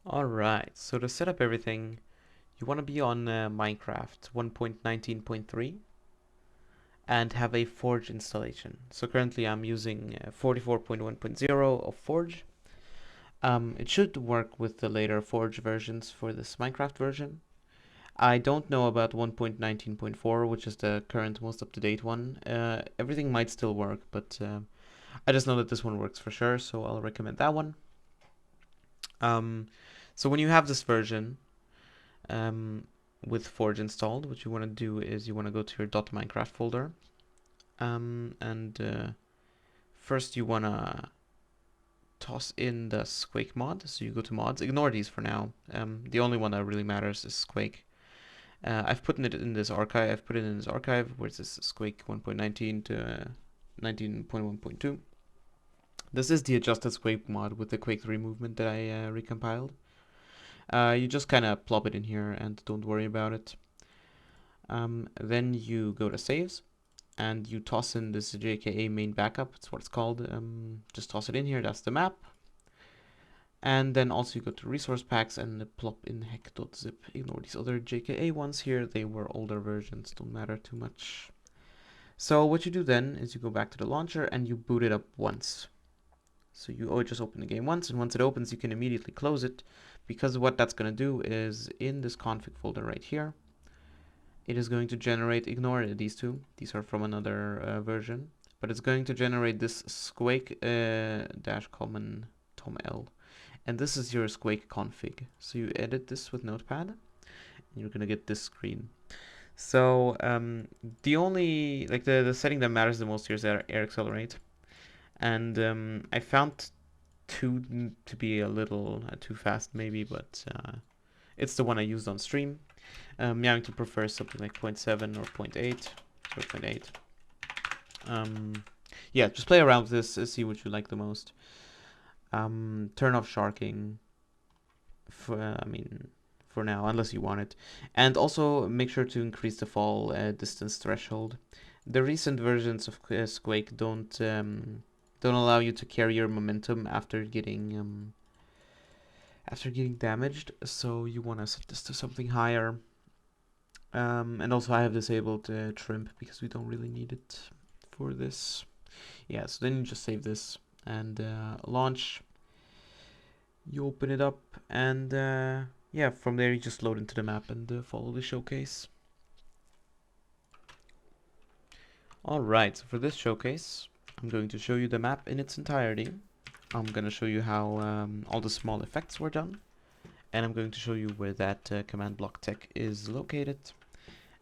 Alright, so to set up everything, you want to be on Minecraft 1.19.3 and have a Forge installation. So currently I'm using 44.1.0 of Forge. It should work with the later Forge versions for this Minecraft version. I don't know about 1.19.4, which is the current most up-to-date one. Everything might still work, but I just know that this one works for sure, so I'll recommend that one. So when you have this version, with Forge installed, what you want to do is you want to go to your .minecraft folder, and first you want to toss in the Squake mod. So you go to mods, ignore these for now. The only one that really matters is Squake. I've put it in this archive. I've put it in this archive where it says Squake 1.19 to 19.1.2. This is the adjusted Squake mod with the Quake 3 movement that I recompiled. You just kind of plop it in here and don't worry about it. Then you go to saves and you toss in this JKA main backup. It's what it's called. Just toss it in here. That's the map. And then also you go to resource packs and plop in heck.zip. Ignore these other JKA ones here. They were older versions. Don't matter too much. So what you do then is you go back to the launcher and you boot it up once. So you just open the game once, and once it opens, you can immediately close it, because what that's going to do is in this config folder right here, it is going to generate, ignore these two, these are from another version, but it's going to generate this squake dash common tom l, and this is your squake config. So you edit this with Notepad, and you're going to get this screen. So the only, like the setting that matters the most here is air accelerate. And I found 2 to be a little too fast maybe, but it's the one I used on stream. Yeah, I'm going to prefer something like 0.7 or 0.8, or 0.8. Yeah, just play around with this, see what you like the most. Turn off sharking for, for now, unless you want it. And also make sure to increase the fall distance threshold. The recent versions of Squake don't allow you to carry your momentum after getting damaged, so you want to set this to something higher. And also I have disabled trimp because we don't really need it for this. Yeah, so then you just save this and launch. You open it up and yeah, from there you just load into the map and follow the showcase. Alright, so for this showcase, I'm going to show you the map in its entirety. I'm going to show you how all the small effects were done. And I'm going to show you where that command block tech is located.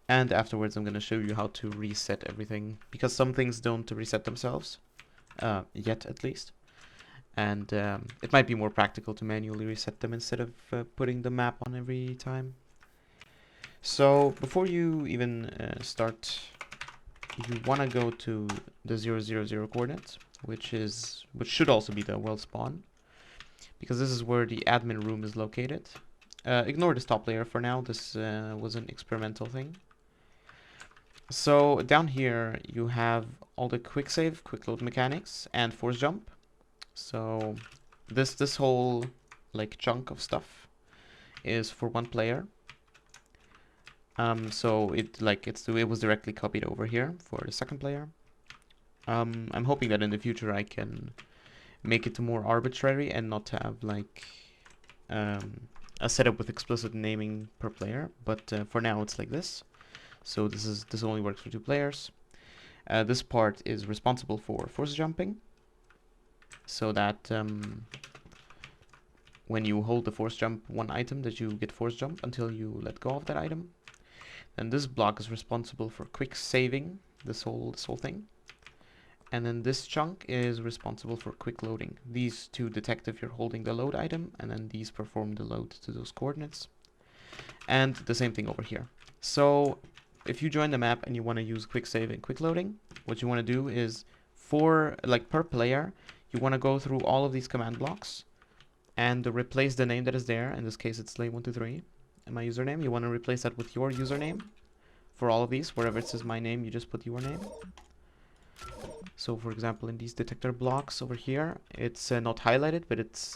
And afterwards I'm going to show you how to reset everything, because some things don't reset themselves, yet at least. And it might be more practical to manually reset them instead of putting the map on every time. So before you even start, you want to go to the 000 coordinates, which should also be the world spawn, because this is where the admin room is located. Ignore this top layer for now. This was an experimental thing. So down here you have all the quick save, quick load mechanics, and force jump. So this whole like chunk of stuff is for one player. So it was directly copied over here for the second player. I'm hoping that in the future I can make it more arbitrary and not have like a setup with explicit naming per player. But for now it's like this. So this only works for 2 players. This part is responsible for force jumping, so that when you hold the force jump one item, that you get force jump until you let go of that item. And this block is responsible for quick saving this whole thing. And then this chunk is responsible for quick loading. These 2 detect if you're holding the load item, and then these perform the load to those coordinates. And the same thing over here. So if you join the map and you want to use quick save and quick loading, what you want to do is per player, you want to go through all of these command blocks and replace the name that is there. In this case it's Slay123 and my username. You want to replace that with your username for all of these. Wherever it says my name, you just put your name. So for example, in these detector blocks over here, it's not highlighted, but it's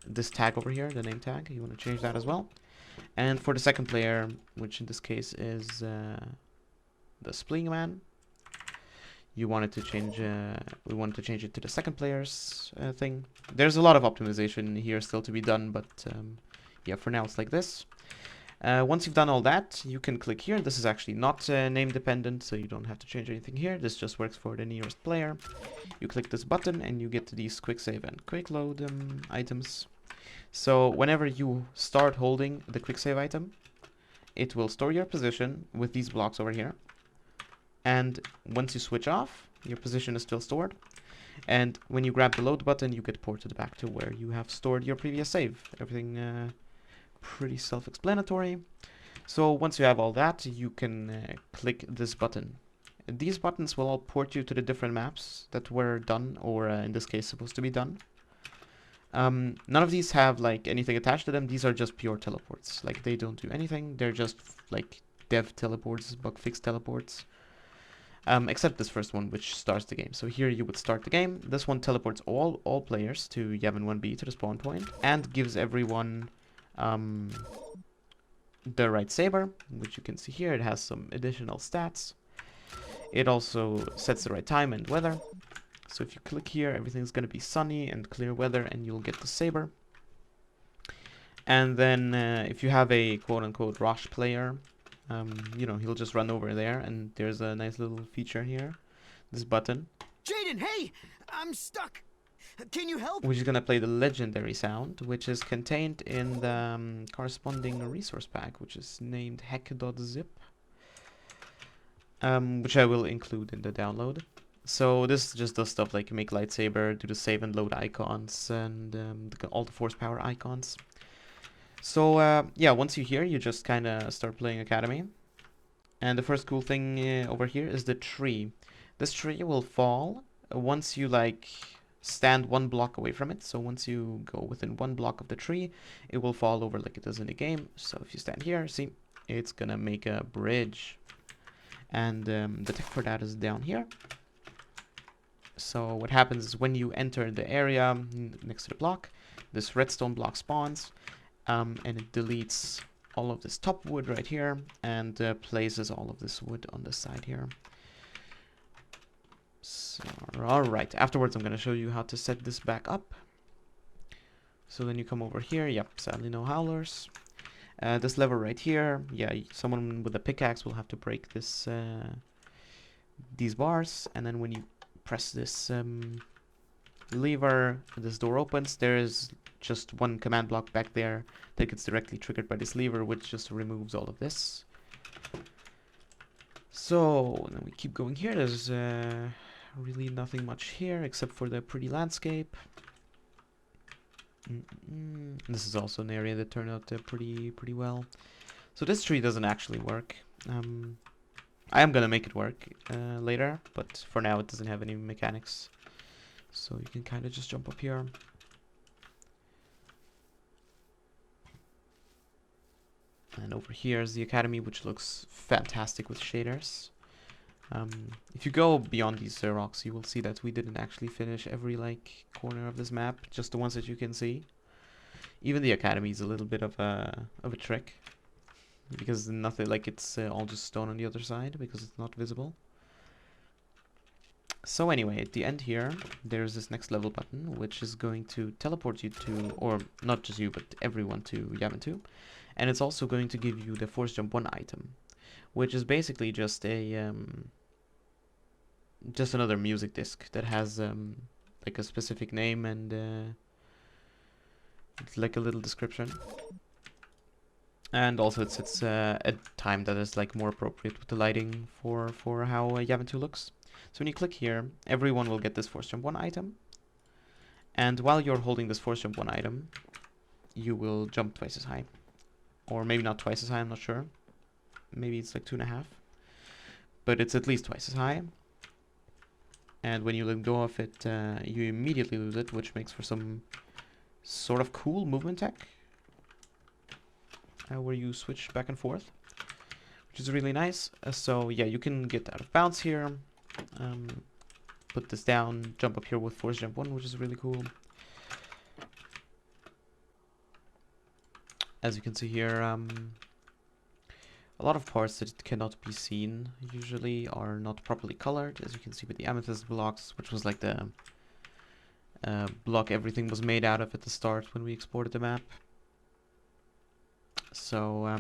this tag over here, the name tag. You want to change that as well. And for the second player, which in this case is the Spling Man, you wanted to change. We wanted to change it to the second player's thing. There's a lot of optimization here still to be done, but yeah, for now it's like this. Once you've done all that, you can click here. This is actually not name dependent, so you don't have to change anything here. This just works for the nearest player. You click this button and you get to these quick save and quick load items. So whenever you start holding the quick save item, it will store your position with these blocks over here. And once you switch off, your position is still stored. And when you grab the load button, you get ported back to where you have stored your previous save. Everything pretty self-explanatory. So once you have all that, you can click this button. These buttons will all port you to the different maps that were done, or in this case supposed to be done. None of these have like anything attached to them. These are just pure teleports. Like they don't do anything. They're just like dev teleports, bug fix teleports. Except this first one, which starts the game. So here you would start the game. This one teleports all players to Yavin 1B, to the spawn point, and gives everyone the right saber, which you can see here. It has some additional stats. It also sets the right time and weather. So if you click here, everything's going to be sunny and clear weather, and you'll get the saber. And then if you have a quote-unquote Rosh player, you know, he'll just run over there, and there's a nice little feature here, this button. Jaden, hey! I'm stuck! Can you help? Which is going to play the legendary sound, which is contained in the corresponding resource pack, which is named heck.zip, which I will include in the download. So this just does stuff like make lightsaber, do the save and load icons, and all the force power icons. So yeah, once you're here, you just kind of start playing Academy. And the first cool thing over here is the tree. This tree will fall once you like stand one block away from it. So once you go within one block of the tree, it will fall over like it does in the game. So if you stand here, see, it's gonna make a bridge. And the tech for that is down here. So what happens is when you enter the area next to the block, this redstone block spawns, and it deletes all of this top wood right here and places all of this wood on the side here. So, alright, afterwards I'm going to show you how to set this back up. So then you come over here, yep, sadly no howlers. This lever right here, yeah, someone with a pickaxe will have to break this these bars, and then when you press this lever, this door opens. There is just one command block back there that gets directly triggered by this lever, which just removes all of this. So then we keep going here. There's really nothing much here except for the pretty landscape. This is also an area that turned out pretty well. So this tree doesn't actually work. I am gonna make it work later, but for now it doesn't have any mechanics. So you can kind of just jump up here. And over here is the academy, which looks fantastic with shaders. If you go beyond these rocks, you will see that we didn't actually finish every like corner of this map, just the ones that you can see. Even the academy is a little bit of a trick, because nothing like it's all just stone on the other side because it's not visible. So anyway, at the end here, there's this next level button, which is going to teleport you to, or not just you, but everyone to Yavin 2. And it's also going to give you the Force Jump 1 item, which is basically just a just another music disc that has like a specific name and it's like a little description. And also it sets a time that is like more appropriate with the lighting for how Yavin 2 looks. So when you click here, everyone will get this Force Jump 1 item. And while you're holding this Force Jump 1 item, you will jump twice as high. Or maybe not twice as high, I'm not sure. Maybe it's like 2.5. But it's at least twice as high. And when you let go of it, you immediately lose it, which makes for some sort of cool movement tech. Where you switch back and forth, which is really nice. So yeah, you can get out of bounds here. put this down, jump up here with force jump 1, which is really cool. As you can see here, a lot of parts that cannot be seen usually are not properly colored, as you can see with the amethyst blocks, which was like the block everything was made out of at the start when we exported the map. So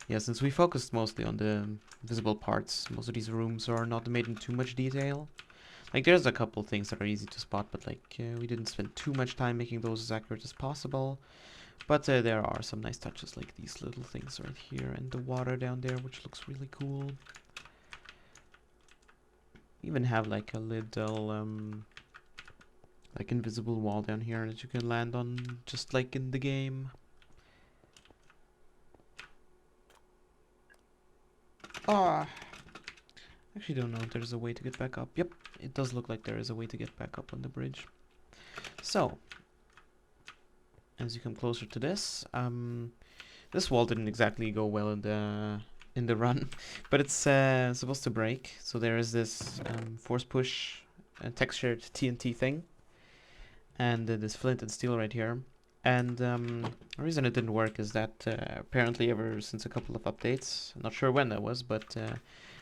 yeah, since we focused mostly on the visible parts, most of these rooms are not made in too much detail. Like, there's a couple things that are easy to spot, but like we didn't spend too much time making those as accurate as possible. But there are some nice touches, like these little things right here, and the water down there, which looks really cool. Even have like a little like invisible wall down here that you can land on, just like in the game. Ah, actually don't know if there's a way to get back up. Yep, it does look like there is a way to get back up on the bridge. So, as you come closer to this, this wall didn't exactly go well in the run, but it's supposed to break. So there is this force push textured TNT thing, and this flint and steel right here. And the reason it didn't work is that apparently ever since a couple of updates, I'm not sure when that was, but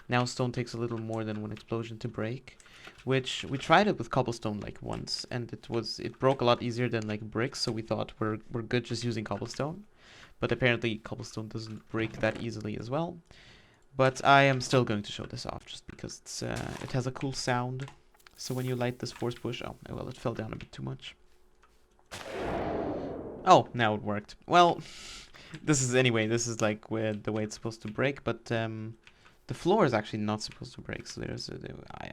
now stone takes a little more than one explosion to break. Which we tried it with cobblestone like once, and it broke a lot easier than like bricks, so we thought we're good just using cobblestone. But apparently cobblestone doesn't break that easily as well. But I am still going to show this off just because it has a cool sound. So when you light this force push, oh well, it fell down a bit too much. Oh, now it worked. Well, this is like the way it's supposed to break, but the floor is actually not supposed to break. So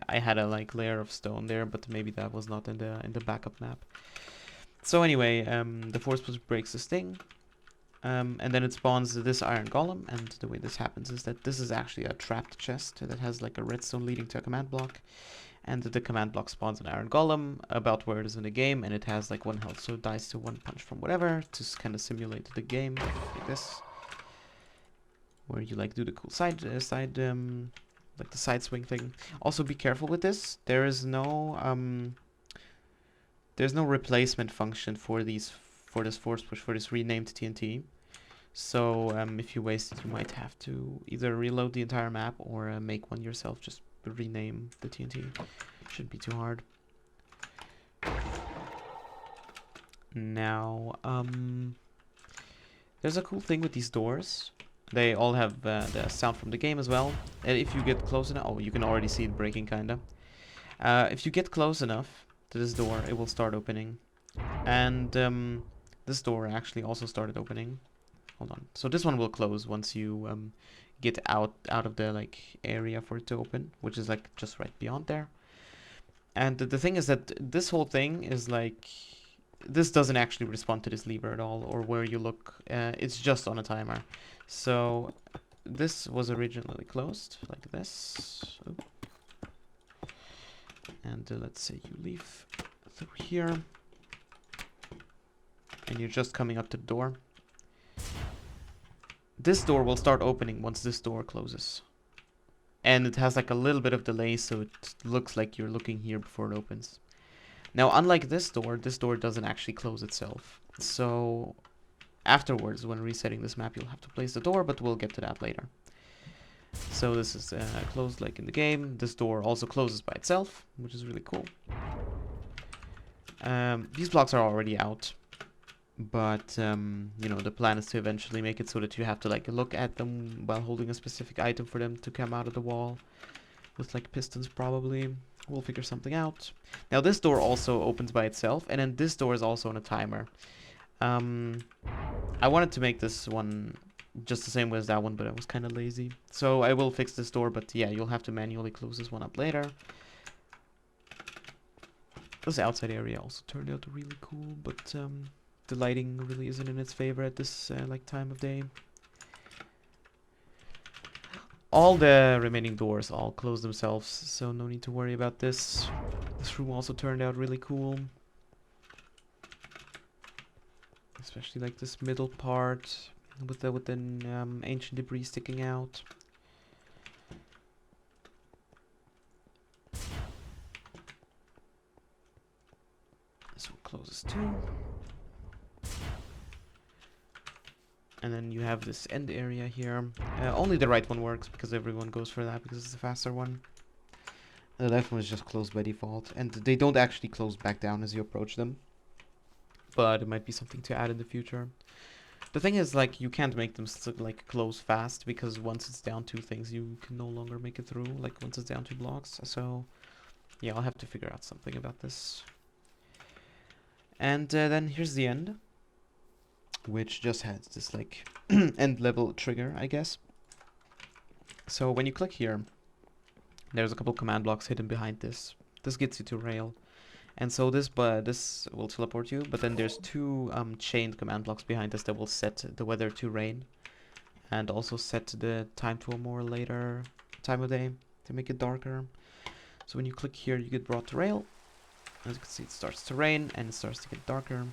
I had a like layer of stone there, but maybe that was not in the backup map. So anyway, the force push breaks this thing, and then it spawns this iron golem. And the way this happens is that this is actually a trapped chest that has like a redstone leading to a command block. And the command block spawns an iron golem about where it is in the game, and it has like 1 health, so it dies to 1 punch from whatever to kind of simulate the game, like this, where you like do the cool like the side swing thing. Also, be careful with this. There's no replacement function for this force push for this renamed TNT. So if you waste it, you might have to either reload the entire map or make one yourself. Just rename the TNT. Shouldn't be too hard. Now, there's a cool thing with these doors. They all have the sound from the game as well. And if you get close enough, oh, you can already see it breaking, kinda. If you get close enough to this door, it will start opening. And this door actually also started opening. Hold on. So this one will close once you get out of the like area for it to open, which is like just right beyond there. And the thing is that this whole thing is like, this doesn't actually respond to this lever at all, or where you look. It's just on a timer. So this was originally closed like this. Oop. And let's say you leave through here, and you're just coming up to the door. This door will start opening once this door closes. And it has like a little bit of delay, so it looks like you're looking here before it opens. Now, unlike this door doesn't actually close itself. So afterwards, when resetting this map, you'll have to place the door, but we'll get to that later. So this is closed like in the game. This door also closes by itself, which is really cool. These blocks are already out. But, you know, the plan is to eventually make it so that you have to, like, look at them while holding a specific item for them to come out of the wall. With, like, pistons, probably. We'll figure something out. Now, this door also opens by itself, and then this door is also on a timer. I wanted to make this one just the same way as that one, but I was kind of lazy. So I will fix this door, but yeah, you'll have to manually close this one up later. This outside area also turned out really cool, but, the lighting really isn't in its favor at this like time of day. All the remaining doors all close themselves, so no need to worry about this. This room also turned out really cool. Especially like this middle part with the ancient debris sticking out. this too. And then you have this end area here. Only the right one works because everyone goes for that because it's the faster one. The left one is just closed by default, and they don't actually close back down as you approach them. But it might be something to add in the future. The thing is, like, you can't make them like close fast because once it's down 2 things, you can no longer make it through. Like once it's down 2 blocks. So yeah, I'll have to figure out something about this. And then here's the end, which just has this like end level trigger, I guess. So when you click here, there's a couple command blocks hidden behind this. This gets you to rail. And so this will teleport you, but then there's 2 chained command blocks behind this that will set the weather to rain. And also set the time to a more later time of day to make it darker. So when you click here, you get brought to rail. As you can see, it starts to rain and it starts to get darker.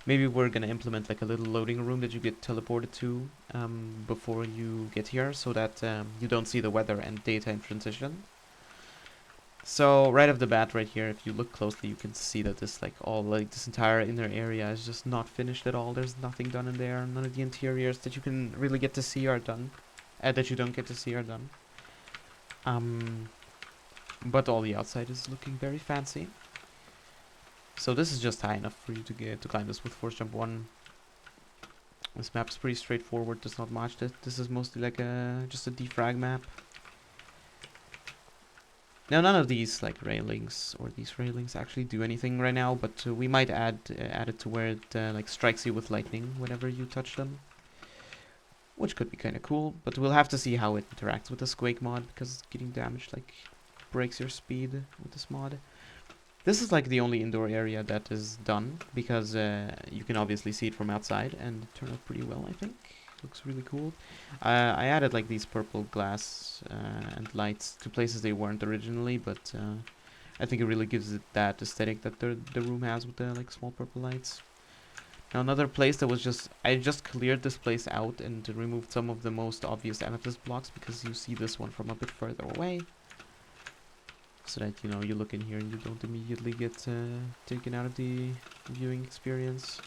Maybe we're gonna implement like a little loading room that you get teleported to before you get here, so that you don't see the weather and daytime transition. So right off the bat, right here, if you look closely, you can see that this this entire inner area is just not finished at all. There's nothing done in there. None of the interiors that you can really get to see are done. That you don't get to see are done. But all the outside is looking very fancy. So this is just high enough for you to climb this with Force Jump 1. This map's pretty straightforward. There's not much. This is mostly like just a defrag map. Now none of these like railings or these railings actually do anything right now, but we might add it to where it like strikes you with lightning whenever you touch them, which could be kind of cool. But we'll have to see how it interacts with the Quake mod, because getting damaged like breaks your speed with this mod. This is like the only indoor area that is done, because you can obviously see it from outside and it turned out pretty well, I think. Looks really cool. I added like these purple glass and lights to places they weren't originally, but I think it really gives it that aesthetic that the room has with the like small purple lights. Now another place that was I just cleared this place out and removed some of the most obvious amethyst blocks, because you see this one from a bit further away. So that, you know, you look in here and you don't immediately get taken out of the viewing experience.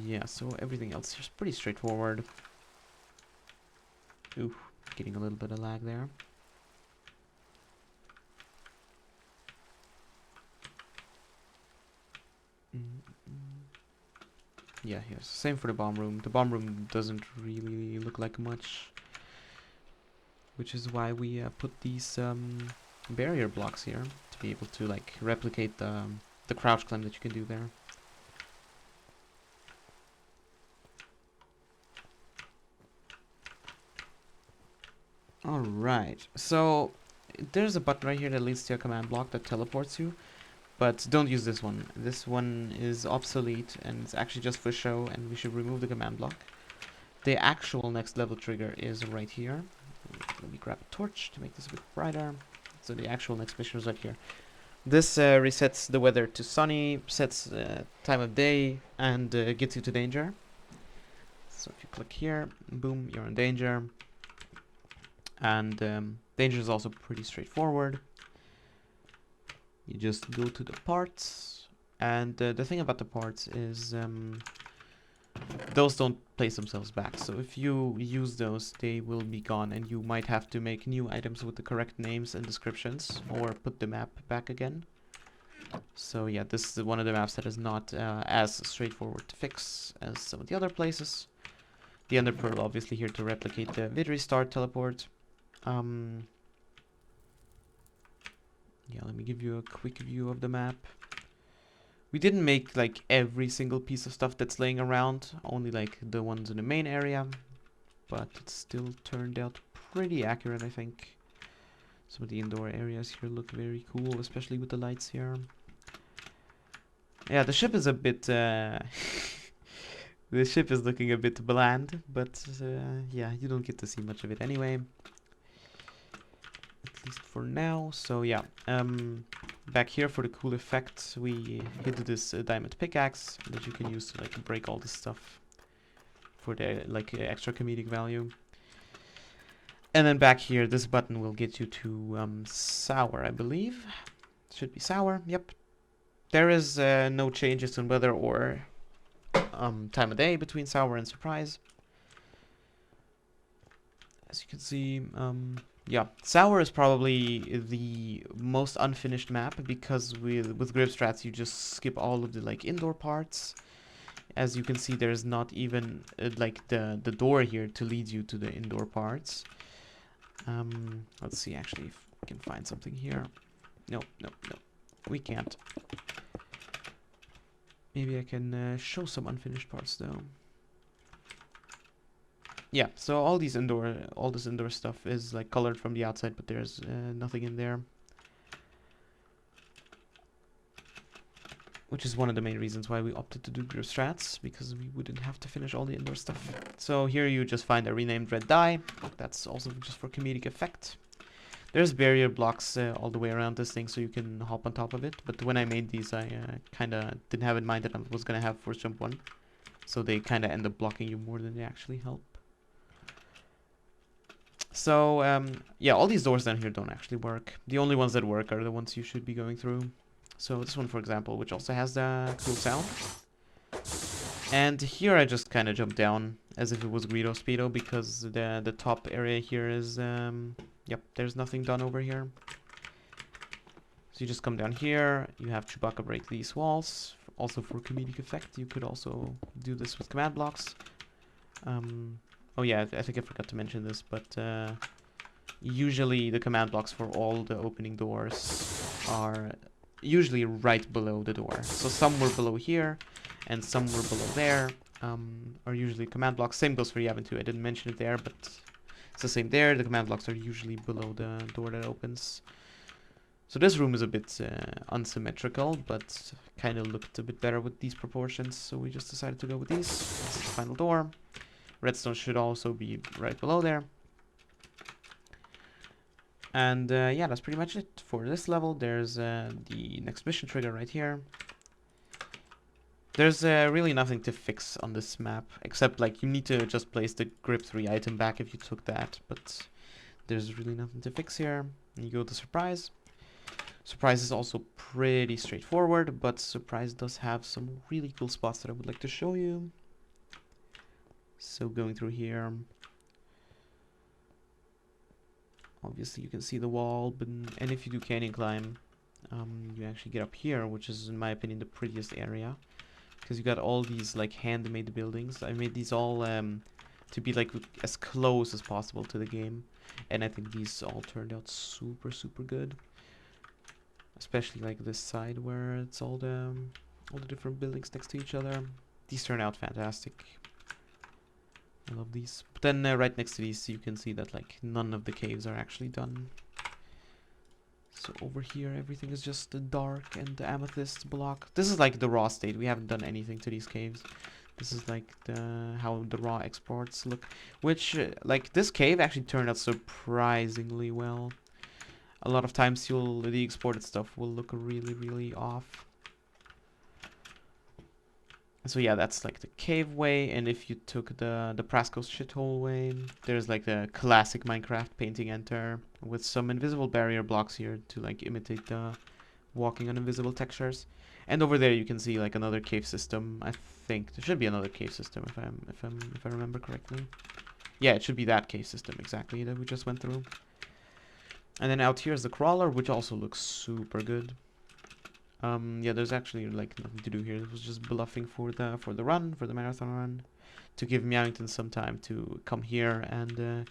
Yeah, so everything else here is pretty straightforward. Ooh, getting a little bit of lag there. Yeah, yes, same for the bomb room. The bomb room doesn't really look like much, which is why we put these barrier blocks here to be able to like replicate the crouch climb that you can do there. Alright, so there's a button right here that leads to a command block that teleports you, but don't use this one. This one is obsolete and it's actually just for show, and we should remove the command block. The actual next level trigger is right here. Let me grab a torch to make this a bit brighter. So the actual next mission is right here. This resets the weather to sunny, sets time of day, and gets you to danger. So if you click here, boom, you're in danger. And danger is also pretty straightforward. You just go to the parts, and the thing about the parts is those don't place themselves back. So if you use those, they will be gone, and you might have to make new items with the correct names and descriptions, or put the map back again. So yeah, this is one of the maps that is not as straightforward to fix as some of the other places. The Ender Pearl obviously here to replicate the vid restart teleport. Yeah, let me give you a quick view of the map. We didn't make like every single piece of stuff that's laying around, only like the ones in the main area, but it still turned out pretty accurate, I think. Some of the indoor areas here look very cool, especially with the lights here. Yeah, the ship is a bit the ship is looking a bit bland, but yeah, you don't get to see much of it anyway. At least for now. So yeah, back here for the cool effect, we hit this diamond pickaxe that you can use to like break all this stuff for the like extra comedic value. And then back here, this button will get you to sour, I believe. Should be sour. Yep. There is no changes in weather or time of day between Sour and Surprise. As you can see, yeah, Sour is probably the most unfinished map because with grip strats you just skip all of the like indoor parts. As you can see, there's not even like the door here to lead you to the indoor parts. Let's see actually if we can find something here. No, no, no, we can't. Maybe I can show some unfinished parts though. Yeah, so all this indoor stuff is like colored from the outside, but there's nothing in there. Which is one of the main reasons why we opted to do grip strats, because we wouldn't have to finish all the indoor stuff. So here you just find a renamed red dye. That's also just for comedic effect. There's barrier blocks all the way around this thing, so you can hop on top of it. But when I made these, I kind of didn't have in mind that I was going to have force jump 1. So they kind of end up blocking you more than they actually help. So, yeah, all these doors down here don't actually work. The only ones that work are the ones you should be going through. So this one, for example, which also has the cool sound. And here I just kind of jumped down as if it was Greedo Speedo, because the top area here is, yep, there's nothing done over here. So you just come down here, you have Chewbacca break these walls, also for comedic effect. You could also do this with command blocks. Oh yeah, I think I forgot to mention this, but usually the command blocks for all the opening doors are usually right below the door. So some were below here, and some were below there, are usually command blocks. Same goes for Yavin too, I didn't mention it there, but it's the same there. The command blocks are usually below the door that opens. So this room is a bit unsymmetrical, but kind of looked a bit better with these proportions, so we just decided to go with these. This is the final door. Redstone should also be right below there. And yeah, that's pretty much it for this level. There's the next mission trigger right here. There's really nothing to fix on this map, except like you need to just place the grip 3 item back if you took that, but there's really nothing to fix here. And you go to Surprise. Surprise is also pretty straightforward, but Surprise does have some really cool spots that I would like to show you. So going through here, obviously you can see the wall, but and if you do canyon climb, you actually get up here, which is in my opinion the prettiest area, because you got all these like handmade buildings. I made these all to be like as close as possible to the game, and I think these all turned out super good, especially like this side where it's all the different buildings next to each other. These turn out fantastic. I love these. But then right next to these you can see that like none of the caves are actually done. So over here everything is just the dark and the amethyst block. This is like the raw state. We haven't done anything to these caves. This is like how the raw exports look. Which like this cave actually turned out surprisingly well. A lot of times the exported stuff will look really off. So yeah, that's like the cave way, and if you took the Prasco's shithole way, there's like the classic Minecraft painting enter with some invisible barrier blocks here to like imitate the walking on invisible textures. And over there you can see like another cave system. I think there should be another cave system if I remember correctly. Yeah, it should be that cave system exactly that we just went through. And then out here is the crawler, which also looks super good. Yeah, there's actually like nothing to do here. It was just bluffing for the marathon run, to give Meowington some time to come here and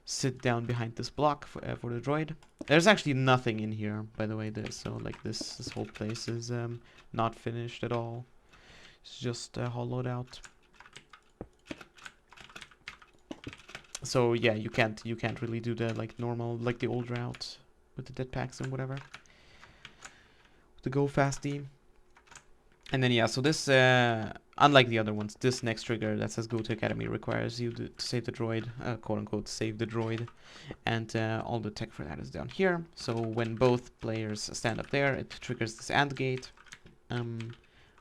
sit down behind this block for the droid. There's actually nothing in here, by the way. So like this whole place is not finished at all. It's just hollowed out. So yeah, you can't really do the like normal, like the old route with the dead packs and whatever. To go fasty. And then yeah, so this unlike the other ones, this next trigger that says go to academy requires you to save the droid, quote unquote save the droid, and all the tech for that is down here. So when both players stand up there, it triggers this AND gate,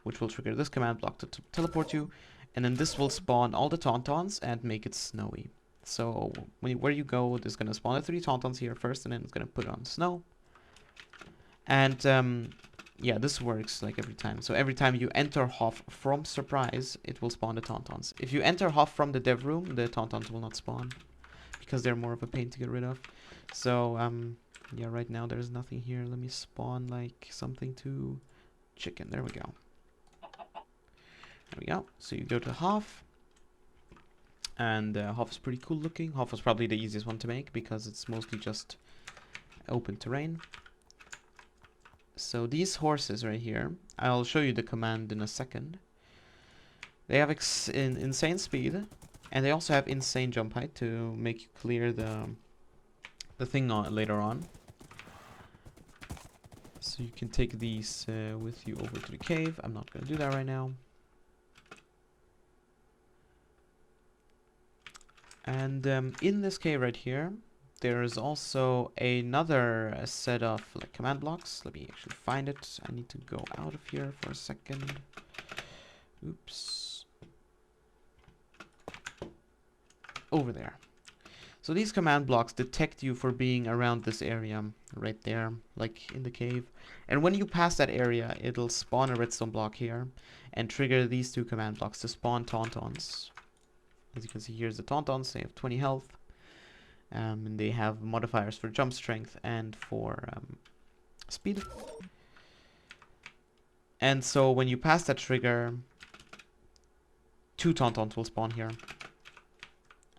which will trigger this command block to teleport you, and then this will spawn all the tauntauns and make it snowy. So where you go, there's gonna spawn the 3 tauntauns here first, and then it's gonna put it on snow. And yeah, this works like every time. So every time you enter Hoff from surprise, it will spawn the Tauntauns. If you enter Hoff from the dev room, the Tauntauns will not spawn because they're more of a pain to get rid of. So yeah, right now there's nothing here. Let me spawn like something to chicken. There we go. There we go. So you go to Hoff, and Hoff is pretty cool looking. Hoff was probably the easiest one to make because it's mostly just open terrain. So these horses right here, I'll show you the command in a second. They have insane speed, and they also have insane jump height to make you clear the thing later on. So you can take these with you over to the cave. I'm not going to do that right now. And in this cave right here, there is also another set of like command blocks. Let me actually find it. I need to go out of here for a second. Oops. Over there. So these command blocks detect you for being around this area right there, like in the cave. And when you pass that area, it'll spawn a redstone block here and trigger these two command blocks to spawn Tauntauns. As you can see, here's the Tauntauns. They have 20 health. And they have modifiers for jump strength and for speed. And so when you pass that trigger, 2 Tauntauns will spawn here.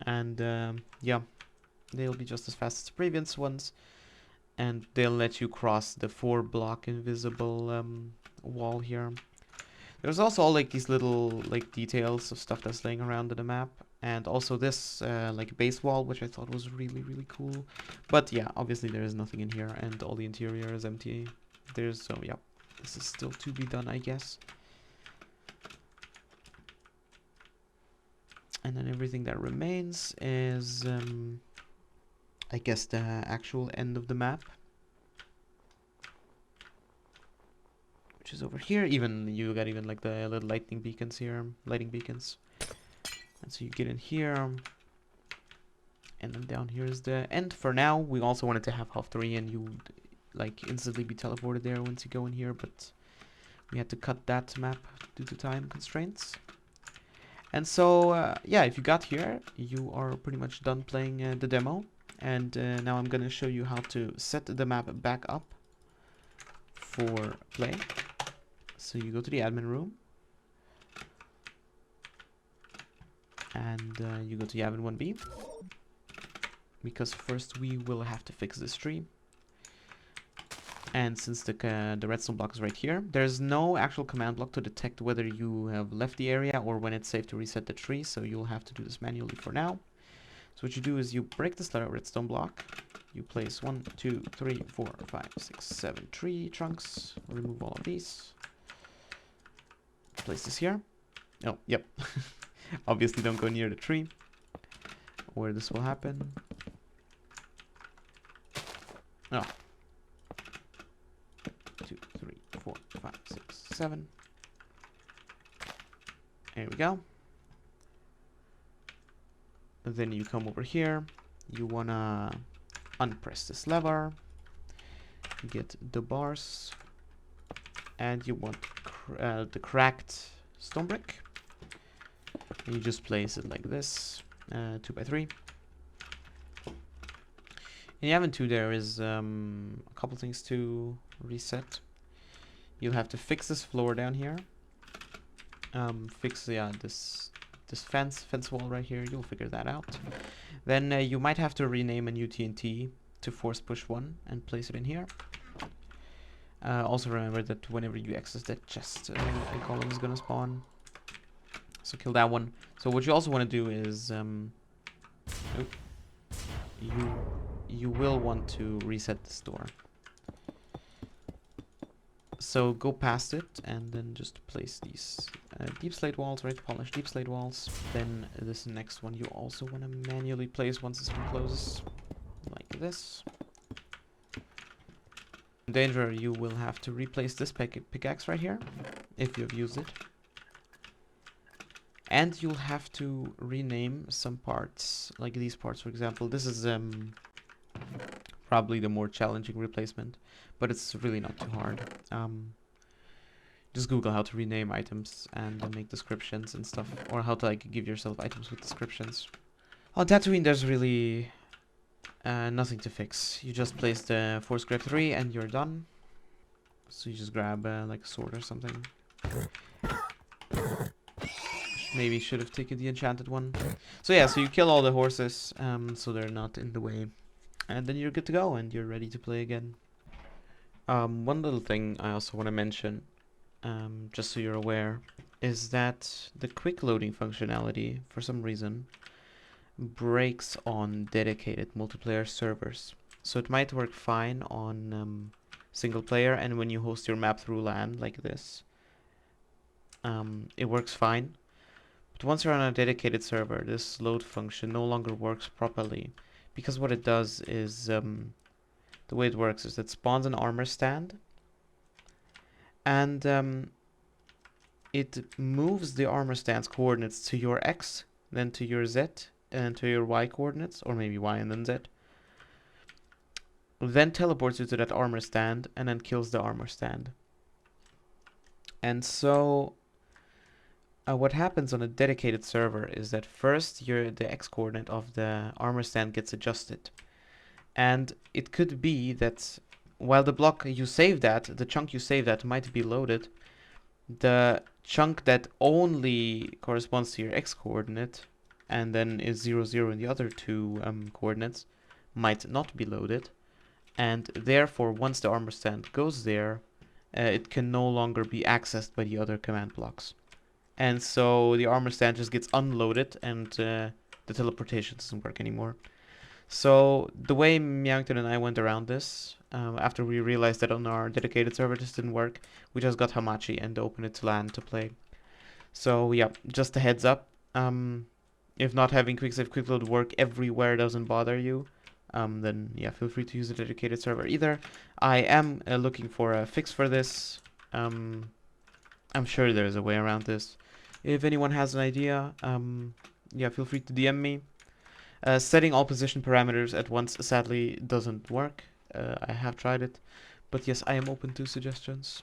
And yeah, they'll be just as fast as the previous ones. And they'll let you cross the 4-block invisible wall here. There's also all like these little like details of stuff that's laying around in the map. And also this like base wall, which I thought was really, really cool. But yeah, obviously there is nothing in here, and all the interior is empty. So yeah, this is still to be done, I guess. And then everything that remains is, I guess, the actual end of the map, which is over here. Even you got even like the little lightning beacons here, lighting beacons. And so you get in here, and then down here is the end. For now, we also wanted to have half 3, and you would like instantly be teleported there once you go in here, but we had to cut that map due to time constraints. And so, yeah, if you got here, you are pretty much done playing the demo. And now I'm gonna show you how to set the map back up for play. So you go to the admin room. And you go to Yavin 1B, because first we will have to fix this tree. And since the redstone block is right here, there's no actual command block to detect whether you have left the area or when it's safe to reset the tree, so you'll have to do this manually for now. So what you do is you break this redstone block, you place 1, 2, 3, 4, 5, 6, 7 tree trunks, remove all of these, place this here. Oh, yep. Obviously don't go near the tree where this will happen. Oh. 2, 3, 4, 5, 6, 7. There we go. And then you come over here. You wanna unpress this lever. Get the bars. And you want the cracked stone brick. And you just place it like this, 2 by 3. In Yavin 2 there is a couple things to reset. You'll have to fix this floor down here. Fix this fence wall right here. You'll figure that out. Then you might have to rename a new TNT to force push 1 and place it in here. Also remember that whenever you access that chest, a golem is gonna spawn. So kill that one. So what you also want to do is you will want to reset this door. So go past it and then just place these deep slate walls, right? Polished deep slate walls. Then this next one you also want to manually place once this one closes, like this. In danger, you will have to replace this pickaxe right here if you have used it. And you'll have to rename some parts, like these parts, for example. This is probably the more challenging replacement, but it's really not too hard. Just Google how to rename items and make descriptions and stuff, or how to like give yourself items with descriptions. On Tatooine, there's really nothing to fix. You just place the Force Grab 3 and you're done. So you just grab like a sword or something. Maybe should have taken the enchanted one. So yeah, so you kill all the horses, so they're not in the way. And then you're good to go and you're ready to play again. One little thing I also want to mention, just so you're aware, is that the quick loading functionality, for some reason, breaks on dedicated multiplayer servers. So it might work fine on single player, and when you host your map through LAN like this, it works fine. But once you're on a dedicated server, this load function no longer works properly, because what it does is, the way it works is it spawns an armor stand, and it moves the armor stand's coordinates to your X, then to your Z, and to your Y coordinates, or maybe Y and then Z. Then teleports you to that armor stand, and then kills the armor stand. And so what happens on a dedicated server is that first the X coordinate of the armor stand gets adjusted. And it could be that while the block you saved at, the chunk you saved at might be loaded, the chunk that only corresponds to your X coordinate and then is 0, 0 in the other two coordinates might not be loaded. And therefore, once the armor stand goes there, it can no longer be accessed by the other command blocks. And so the armor stand just gets unloaded and the teleportation doesn't work anymore. So the way Meowington and I went around this, after we realized that on our dedicated server this didn't work, we just got Hamachi and opened it to LAN to play. So yeah, just a heads up. If not having quick save quick load work everywhere doesn't bother you, then yeah, feel free to use a dedicated server either. I am looking for a fix for this. I'm sure there's a way around this. If anyone has an idea, yeah, feel free to DM me. Setting all position parameters at once sadly doesn't work. I have tried it, but yes, I am open to suggestions.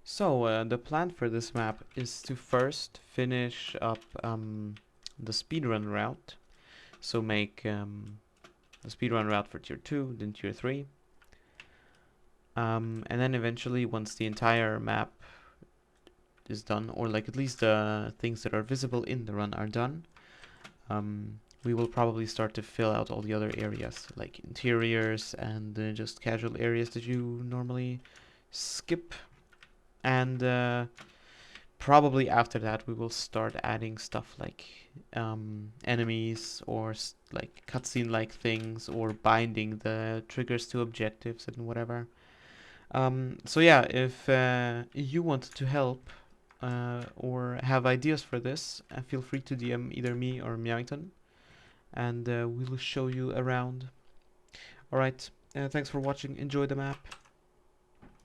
So the plan for this map is to first finish up the speedrun route. So make the speedrun route for tier 2, then tier 3. And then eventually, once the entire map is done, or like at least the things that are visible in the run are done, we will probably start to fill out all the other areas, like interiors and just casual areas that you normally skip. And probably after that we will start adding stuff like enemies or like cutscene like things, or binding the triggers to objectives and whatever. So yeah, if you want to help or have ideas for this, feel free to DM either me or Meowington, and we'll show you around. Alright, thanks for watching, enjoy the map.